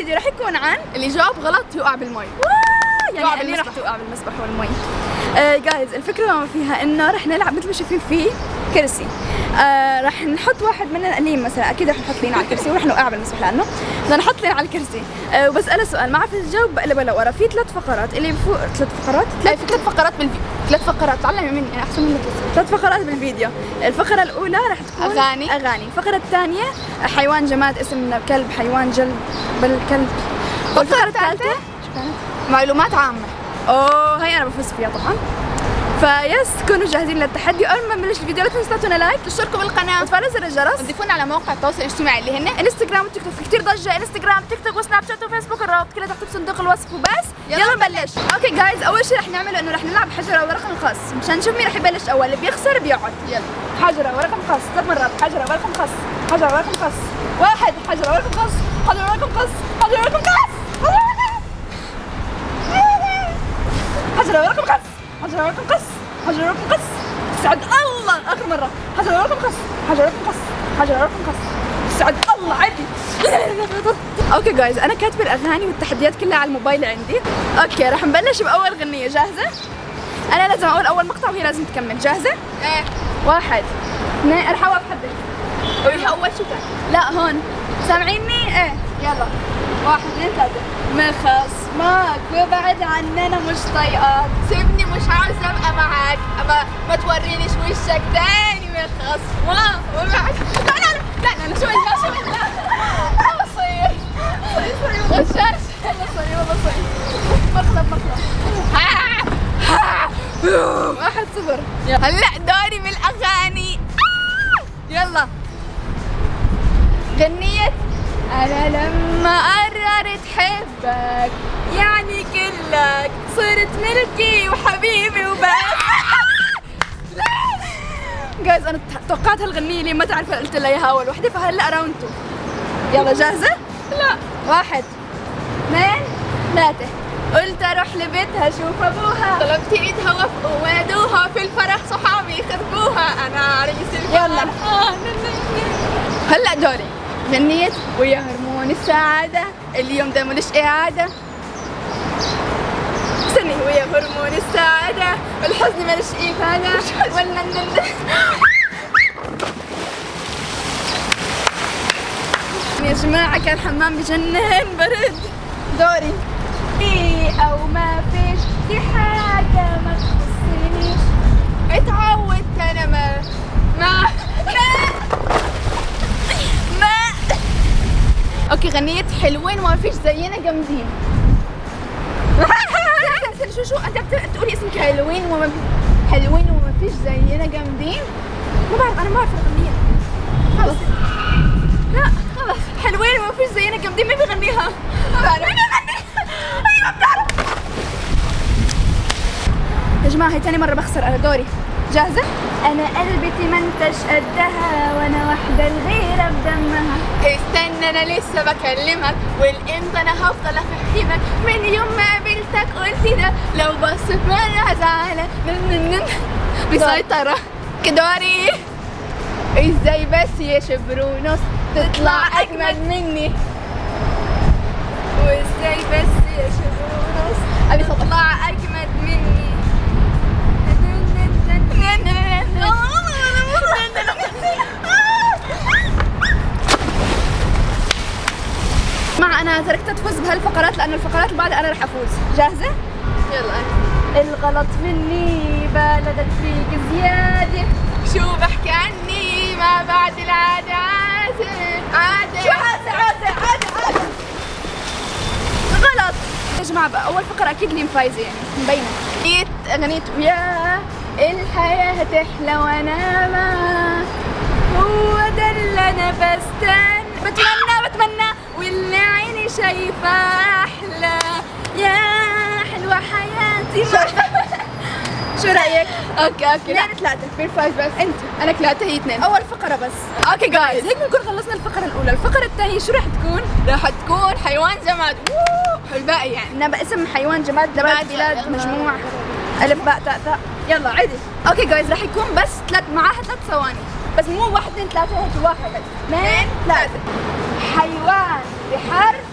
الفيديو راح يكون عن اللي جاوب غلط يقع بالمي. يعني اللي راح توقع بالمسبح والمي. جايز الفكرة ما فيها انه راح نلعب مثل ما شايفين في كرسي. راح نحط واحد مننا لين مثلا، اكيد راح نحط لين على الكرسي وراح نوقع بالمسبح لانه بدنا نحط لين على الكرسي. وبسأله سؤال ما عرفت تجاوب بقلب لورا. في 3 فقرات اللي فوق 3 فقرات. لا في 3 فقرات بالفيديو. 3 فقرات تعلمي مني انا احسن منك. 3 فقرات بالفيديو. الفقرة الأولى راح تكون أغاني. الفقرة الثانية حيوان جماد اسم كلب حيوان جلب بالكلب. الفقرة الثالثة شو كانت؟ معلومات عامة. هاي أنا بفوز فيها طبعا. فيس كونوا جاهزين للتحدي. أول ما نبلش الفيديو لا تنسوا تعطونا لايك، تشتركوا بالقناة وتفعلوا زر الجرس، وتضيفونا على مواقع التواصل الاجتماعي اللي هن انستغرام وتيك توك. في كثير ضجة انستغرام تيك توك وسناب شات وفيسبوك، الرابط كلها تحت بصندوق الوصف. وبس يلا نبلش. اوكي جايز، أول شيء رح نعمله إنه رح نلعب حجرة ورقم خاص مشان نشوف مين رح يبلش أول. اللي بيخسر بيقعد. يلا حجرة ورقم خاص 3 مرات. حجرة ورقم خاص. حجرة ورقم خاص. 1 حجرة ورقم خاص. حجرة ورقم خاص. حجرة ورقم خاص. حجرة ورقم خاص. حجرة ورقم خاص. حجرة ورقم خاص. سعد الله. آخر مرة. حجرة ورقم خاص. حجرة ورقم خاص. حجرة ورقم خاص. سعد الله عادي. اوكي جايز، انا كاتبه الاغاني والتحديات كلها على الموبايل عندي. اوكي راح نبلش باول غنية. جاهزة؟ انا لازم اقول اول مقطع وهي لازم تكمل. جاهزة؟ ايه 1 2 راح اوقف حدك. قولي اول شو كان؟ لا هون سامعيني؟ ايه يلا 1 2 3. مخصمك وابعد عننا مش طايقاك. سيبني مش عاوزة ابقى معاك، اما ما تورينيش وشك تاني مخصمة وابعد. لا شوي لا بصير غشاش. يلا بصي مقلب 1-0. هلا دوري من الاغاني. يلا غنية انا لما قررت حبك يعني كلك صرت ملكي وحبيبي وبس. جايز انا توقعت هالغنية اللي ما تعرف قلت لها اياها اول وحدة، فهلا راوند 2. يلا جاهزة؟ لا 1 2 3. قلت اروح لبيتها اشوف ابوها. طلبت ايدها وافقوا وادوها في الفرح صحابي يخربوها. انا عريس يلا هلا دوري. غنية ويا هرمون السعادة اليوم ده ملوش إعادة. استني. ويا هرمون السعادة والحزن ملوش إفادة ولا يا جماعة كان حمام بجنن برد. دوري. أو ما فيش دي حاجة ما تخصنيش. اتعودت أنا ما اوكي غنية حلوين وما فيش زينا جامدين. شو انت بتقولي اسمك حلوين وما فيش زينا جامدين. ما بعرف، انا ما بعرف الاغنية. خلص لا خلص. حلوين وما فيش زينا جامدين. مين بيغنيها؟ ما بعرف. مين بيغنيها؟ ايوه بتعرف. يا جماعة هي تاني مرة بخسر. انا دوري. جاهزة؟ أنا قلبتي ما انتش قدها وأنا واحدة الغيرة بدمها. استنى أنا لسه بكلمك والإمتى أنا هفضل أفهمك. من يوم ما قابلتك قلت ده لو بصيت مرة هزعلك. بسيطرة. دوري. ازاي بس يا شبر ونص تطلع أجمل مني. وازاي بس يا شبر ونص أبي تطلع أجمد مني. مع انا تركتها تفوز بهالفقرات لانه الفقرات اللي بعدها انا رح افوز. جاهزه؟ يلا. الغلط مني بالغت فيك زياده. شو بحكي عني ما بعد العادة عادة. شو عادة غلط يا جماعه. بقى اول فقره اكيد لي مفايزه يعني مبينه. غنيت ويا الحياة تحلى وانا ما هو ده اللي انا بتمنى واللي عيني شايفه احلى. يا حلوه حياتي. شو رايك؟ اوكي 2-3. مين فايز بس؟ انت. انا 3 هي 2. اول فقره بس. اوكي جايز هيك بنكون خلصنا الفقره الاولى. الفقره الثانيه شو رح تكون؟ راح تكون حيوان جماد. الباقي يعني نبأ اسم حيوان جماد نبات بلاد مجموع الف باء تاء ثاء. يلا عدي. اوكي جايز رح يكون بس معاها 3 ثواني بس، مو 1 2 3 هيك 1 2 3. حيوان بحرف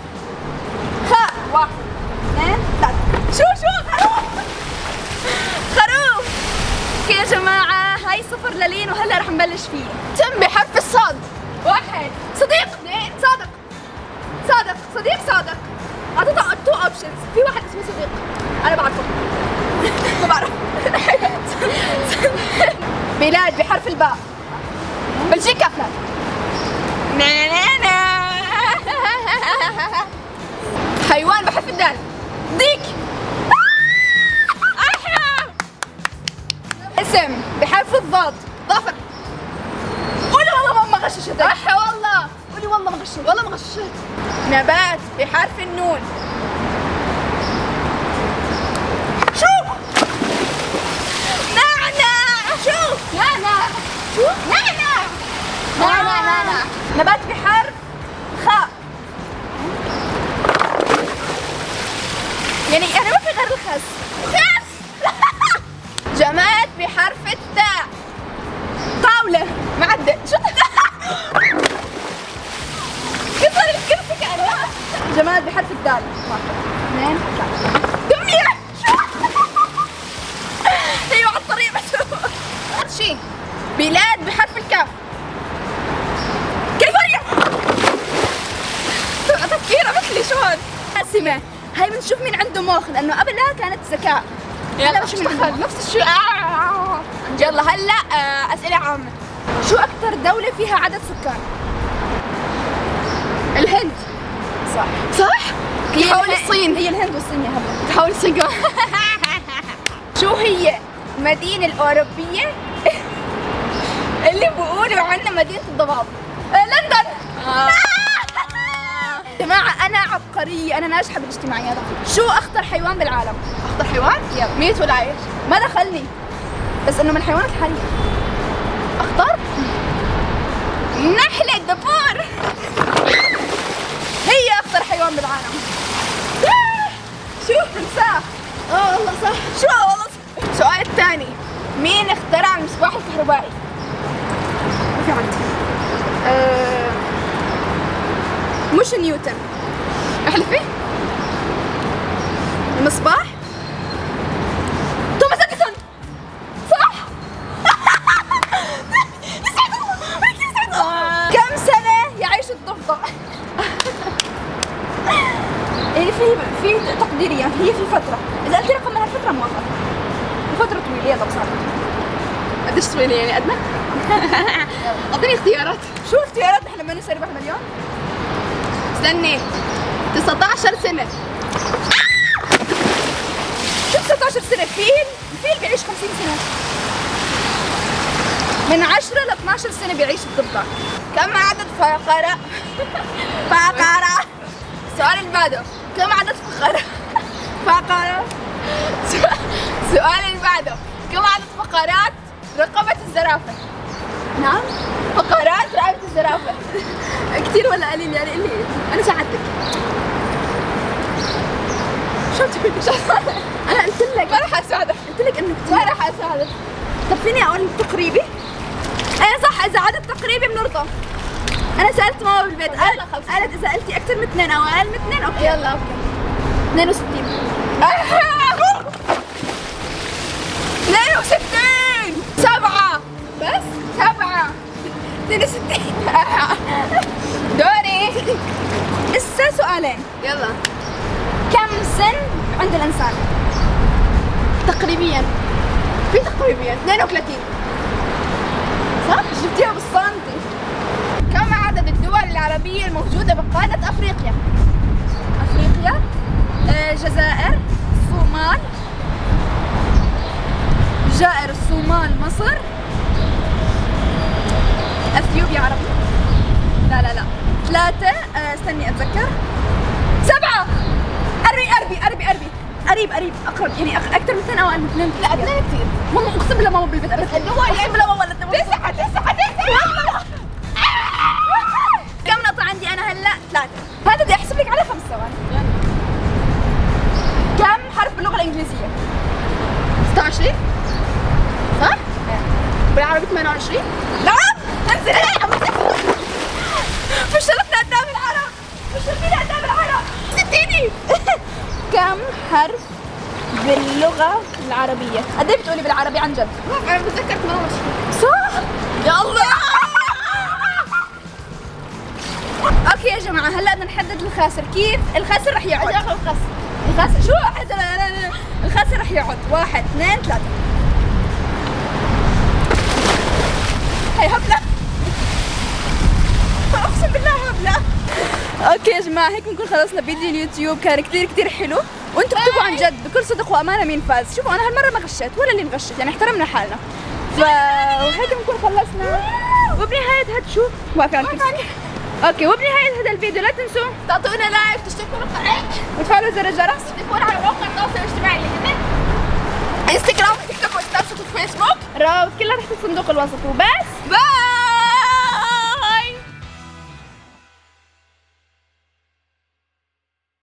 بلاد بحرف الباء. بلجيكا. حيوان بحرف الدال. ديك. اسم بحرف الضاد. ظافر. قولي والله ماما غششتك. والله. قولي والله ما غششت. والله ما غششت. نبات بحرف النون. شوف. نعناع. شوف. نعناع. شوف. نعناع. نعناع. نبات بحرف خاء. يعني ما في غير الخس. خس. جماد بحرف التاء. طاولة. معدل. شو كسر الكرسي كأنها. جماد بحرف الدال. 2 3. دمية. شو؟ ايوه على الطريق بس. شيء. بلاد بحرف الكاف. كاليفورنيا. تفكيره مثلي شو هاد؟ قاسمة. هاي بنشوف مين عنده مخ لأنه قبلها كانت ذكاء. يلا شو دخل نفس الشيء. يلا هلا أسئلة عامة. شو أكثر دولة فيها عدد سكان؟ الهند. صح. صح؟ تحول الصين. هي الهند والصين يا هبل. تحول الصين كمان. شو هي المدينة الأوروبية اللي بيقولوا عنها مدينة الضباب؟ لندن. جماعة أنا عبقرية، أنا ناجحة بالاجتماعيات. شو أخطر حيوان بالعالم؟ أخطر حيوان؟ يلا. ميت ولا عايش؟ ما دخلني، بس إنه من الحيوانات الحالية. أخطر؟ نحلة الدبور. هي أخطر حيوان بالعالم. شو تمساح. والله صح. شو والله السؤال الثاني. مين اخترع المصباح الكهربائي؟ ما في عندي. مش نيوتن. احلفي. المصباح توماس اديسون. صح. كم سنة يعيش الضفدع؟ يعني في تقديرية، هي في فترة، إذا قلت رقم من هالفترة موافقة. فترة طويلة. يلا بصراحة قديش طويلة يعني أدنى؟ أعطيني اختيارات. شو اختيارات نحن لما نربح مليون؟ استني. 19 سنة. شو 19 سنة؟ الفيل بيعيش 50 سنة. من 10 ل 12 سنة بيعيش الضفدع. كم عدد فقرة؟ السؤال اللي بعده. كم عدد فقرة؟ السؤال اللي بعده. كم عدد فقرات رقبة الزرافة؟ نعم. فقرات رقبة الزرافة. كثير ولا قليل يعني؟ قليل. أنا ساعدتك. شو بتقولي؟ أنا قلت لك ما راح أساعدك. قلت لك إنه كثير. ما راح أساعدك. طب فيني أقول تقريبي؟ إيه صح، إذا عدد تقريبي بنرضى. أنا سألت ماما بالبيت، قالت إذا قلتي أكثر من 2 أو أقل من 2 أوكي. يلا أوكي. 62. 62. 7. بس 7. 62. دوري. لسه سؤالين. يلا. كم سن عند الإنسان؟ تقريبيا. في تقريبيا 32. صح؟ جبتيها بالسنتي. كم عدد الدول العربية الموجودة بقارة أفريقيا؟ أفريقيا، جزائر، الصومال، جزائر، الصومال، مصر، أثيوبيا. عربي؟ لا 3. استني أتذكر. 7. قريب أقرب يعني أكثر من 2 أو أقل من 2. لا 2 كثير. ماما أقسم بالله ماما بالبيت قالت لي. أقسم بالله ماما قالت لي. 9. كم نقطة عندي أنا هلا؟ 3. هذا بدي أحسب لك على 5 ثواني. كم حرف باللغة الإنجليزية؟ 26. صح؟ بالعربي 28. نعم. انزل. فشلتنا قدام العرب. فشلتيني قدام العرب. 60. كم حرف باللغة العربية؟ قد ايه بتقولي بالعربي عن جد؟ أنا بتذكر 28. صح؟ يا الله. اوكي يا جماعة، هلا بدنا نحدد الخاسر. كيف؟ الخاسر رح يقعد. أجي آخذ الخس. الخاسر شو؟ الخاسر رح يقعد. 1 2 3. هاي هبله. اقسم بالله هبله. اوكي يا جماعه هيك بنكون خلصنا فيديو اليوتيوب، كان كثير حلو، وانتم اكتبوا عن جد بكل صدق وامانه مين فاز. شوفوا انا هالمره ما غشيت ولا اللي مغشت، يعني احترمنا حالنا. وهيك بنكون خلصنا. وبنهايه هاد شو واقف عن كرسي. اوكي وبنهايه هذا الفيديو لا تنسوا تعطونا لايك، تشتركوا بالقناه، وتفعلوا زر الجرس، تدخلوا على مواقع التواصل الاجتماعي اللي هن انستغرام وتيك توك وسناب شات وفيسبوك. الروابط كلها تحت الصندوق الوسطي. وبس باي.